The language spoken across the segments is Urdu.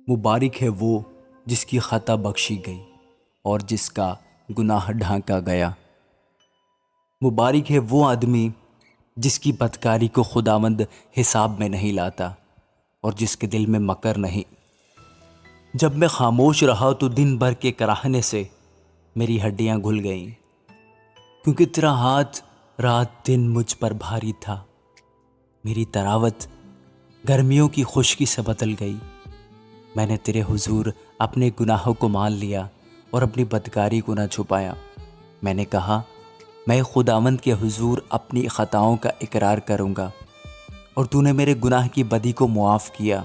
مبارک ہے وہ جس کی خطا بخشی گئی اور جس کا گناہ ڈھانکا گیا۔ مبارک ہے وہ آدمی جس کی بدکاری کو خداوند حساب میں نہیں لاتا اور جس کے دل میں مکر نہیں۔ جب میں خاموش رہا تو دن بھر کے کراہنے سے میری ہڈیاں گھل گئیں، کیونکہ تیرا ہاتھ رات دن مجھ پر بھاری تھا۔ میری تراوت گرمیوں کی خشکی سے بدل گئی۔ میں نے تیرے حضور اپنے گناہوں کو مان لیا اور اپنی بدکاری کو نہ چھپایا۔ میں نے کہا، میں خداوند کے حضور اپنی خطاؤں کا اقرار کروں گا، اور تو نے میرے گناہ کی بدی کو معاف کیا۔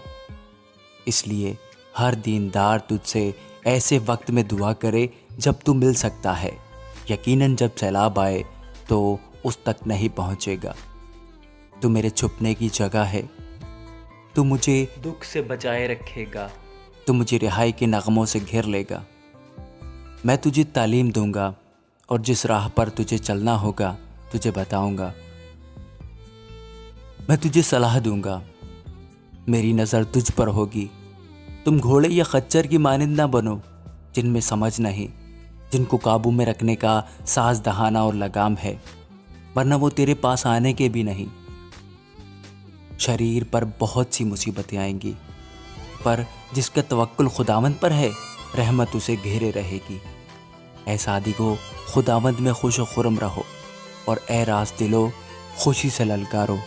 اس لیے ہر دیندار تجھ سے ایسے وقت میں دعا کرے جب تو مل سکتا ہے، یقیناً جب سیلاب آئے تو اس تک نہیں پہنچے گا۔ تو میرے چھپنے کی جگہ ہے، تو مجھے دکھ سے بچائے رکھے گا، تو مجھے رہائی کے نغموں سے گھیر لے گا۔ میں تجھے تعلیم دوں گا اور جس راہ پر تجھے چلنا ہوگا تجھے بتاؤں گا۔ میں تجھے صلاح دوں گا، میری نظر تجھ پر ہوگی۔ تم گھوڑے یا خچر کی مانند نہ بنو جن میں سمجھ نہیں، جن کو قابو میں رکھنے کا ساز دہانہ اور لگام ہے، ورنہ وہ تیرے پاس آنے کے بھی نہیں۔ شریر پر بہت سی مصیبتیں آئیں گی، پر جس کا توکل خداوند پر ہے رحمت اسے گھیرے رہے گی۔ اے صادقو، خداوند میں خوش و خرم رہو، اور اے راست دلو خوشی سے للکارو۔